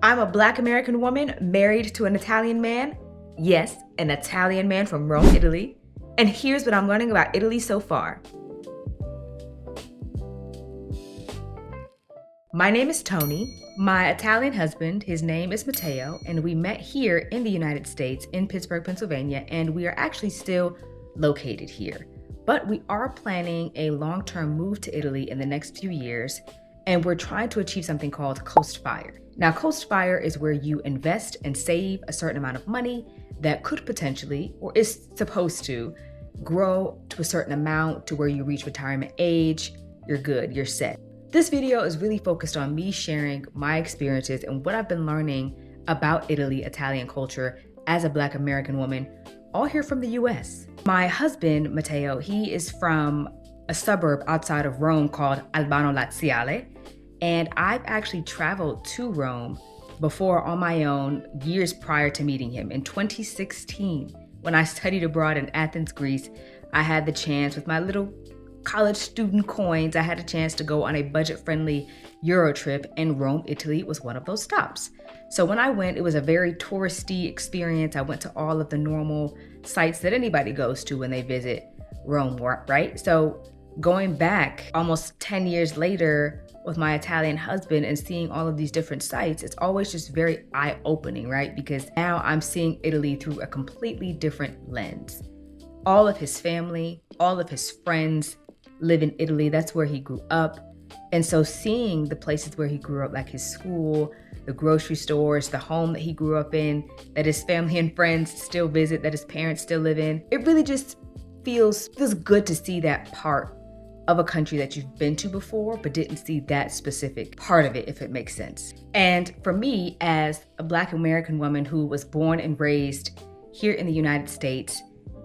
I'm a Black American woman married to an Italian man. Yes, an Italian man from Rome, Italy. And here's what I'm learning about Italy so far. My name is Toni. My Italian husband, his name is Matteo, and we met here in the United States in Pittsburgh, Pennsylvania, and we are actually still located here. But we are planning a long-term move to Italy in the next few years, and we're trying to achieve something called Coast Fire. Now, Coast Fire is where you invest and save a certain amount of money that could potentially, or is supposed to, grow to a certain amount to where you reach retirement age, you're good, you're set. This video is really focused on me sharing my experiences and what I've been learning about Italy, Italian culture as a Black American woman, all here from the US. My husband, Matteo, he is from a suburb outside of Rome called Albano Laziale, and I've actually traveled to Rome before on my own years prior to meeting him. In 2016, when I studied abroad in Athens, Greece, I had the chance with my little college student coins, I had a chance to go on a budget-friendly Euro trip, and Rome, Italy was one of those stops. So when I went, it was a very touristy experience. I went to all of the normal sites that anybody goes to when they visit Rome, right? So going back almost 10 years later with my Italian husband and seeing all of these different sites, it's always just very eye-opening, right? Because now I'm seeing Italy through a completely different lens. All of his family, all of his friends live in Italy. That's where he grew up. And so seeing the places where he grew up, like his school, the grocery stores, the home that he grew up in, that his family and friends still visit, that his parents still live in, it really just feels good to see that part of a country that you've been to before, but didn't see that specific part of it, if it makes sense. And for me, as a Black American woman who was born and raised here in the United States,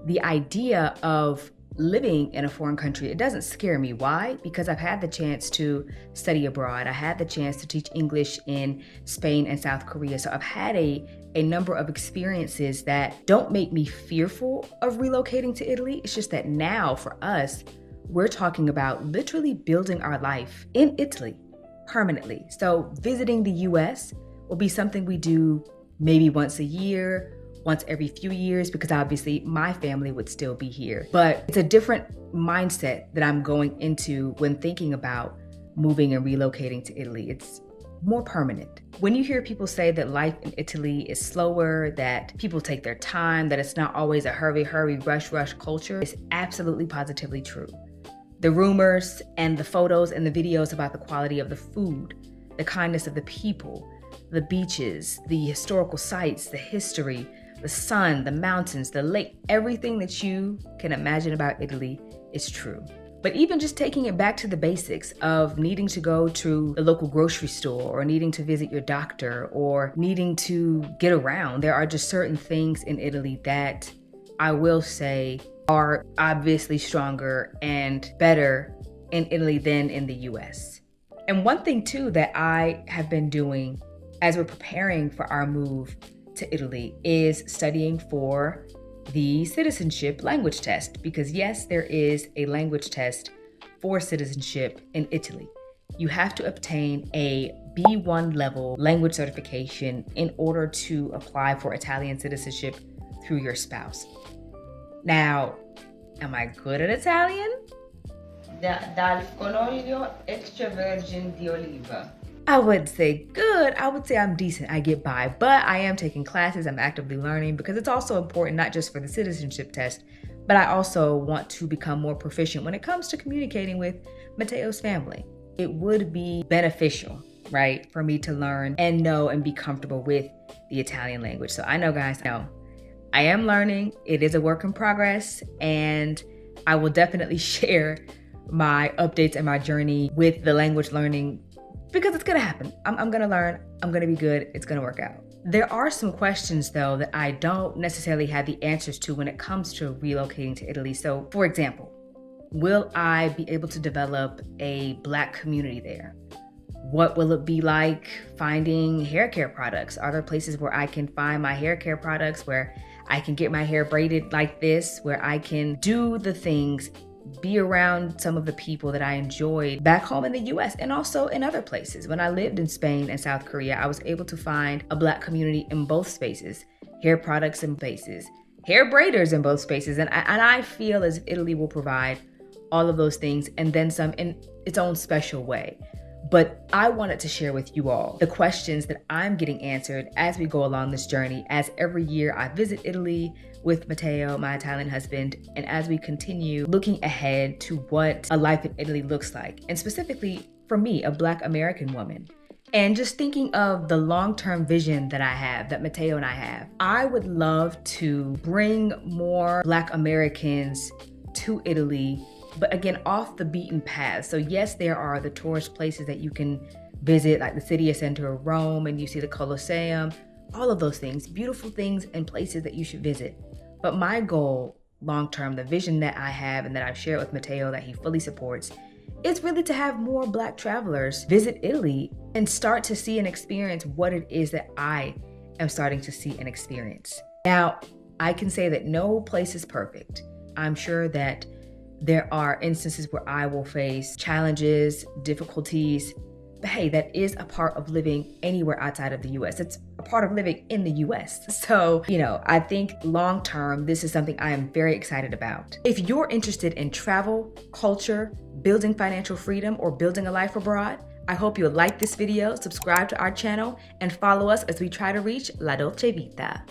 the idea of living in a foreign country, it doesn't scare me. Why? Because I've had the chance to study abroad. I had the chance to teach English in Spain and South Korea. So I've had a number of experiences that don't make me fearful of relocating to Italy. It's just that now for us, we're talking about literally building our life in Italy permanently. So visiting the US will be something we do maybe once a year, once every few years, because obviously my family would still be here. But it's a different mindset that I'm going into when thinking about moving and relocating to Italy. It's more permanent. When you hear people say that life in Italy is slower, that people take their time, that it's not always a hurry, rush culture, it's absolutely positively true. The rumors and the photos and the videos about the quality of the food, the kindness of the people, the beaches, the historical sites, the history, the sun, the mountains, the lake, everything that you can imagine about Italy is true. But even just taking it back to the basics of needing to go to the local grocery store or needing to visit your doctor or needing to get around, there are just certain things in Italy that I will say are obviously stronger and better in Italy than in the US. And one thing too that I have been doing as we're preparing for our move to Italy is studying for the citizenship language test, because yes, there is a language test for citizenship in Italy. You have to obtain a B1 level language certification in order to apply for Italian citizenship through your spouse. Now, am I good at Italian? Dal coniglio extravergine di oliva. I wouldn't say good, I would say I'm decent, I get by, but I am taking classes, I'm actively learning, because it's also important not just for the citizenship test, but I also want to become more proficient when it comes to communicating with Matteo's family. It would be beneficial, right, for me to learn and know and be comfortable with the Italian language. So I know, guys, I am learning, it is a work in progress, and I will definitely share my updates and my journey with the language learning, because it's gonna happen. I'm gonna learn, I'm gonna be good, it's gonna work out. There are some questions though that I don't necessarily have the answers to when it comes to relocating to Italy. So for example, will I be able to develop a Black community there? What will it be like finding hair care products? Are there places where I can find my hair care products, where I can get my hair braided like this, where I can do the things be around some of the people that I enjoyed back home in the US and also in other places. When I lived in Spain and South Korea, I was able to find a Black community in both spaces, hair products in spaces, hair braiders in both spaces. And I feel as if Italy will provide all of those things and then some in its own special way. But I wanted to share with you all the questions that I'm getting answered as we go along this journey, as every year I visit Italy with Matteo, my Italian husband, and as we continue looking ahead to what a life in Italy looks like, and specifically for me, a Black American woman. And just thinking of the long-term vision that I have, that Matteo and I have, I would love to bring more Black Americans to Italy, but again, off the beaten path. So yes, there are the tourist places that you can visit, like the city center of Rome, and you see the Colosseum, all of those things, beautiful things and places that you should visit. But my goal long-term, the vision that I have and that I've shared with Matteo that he fully supports, is really to have more Black travelers visit Italy and start to see and experience what it is that I am starting to see and experience. Now, I can say that no place is perfect. I'm sure that there are instances where I will face challenges, difficulties, but hey, that is a part of living anywhere outside of the US. It's a part of living in the US. So, I think long-term, this is something I am very excited about. If you're interested in travel, culture, building financial freedom, or building a life abroad, I hope you'll like this video, subscribe to our channel, and follow us as we try to reach La Dolce Vita.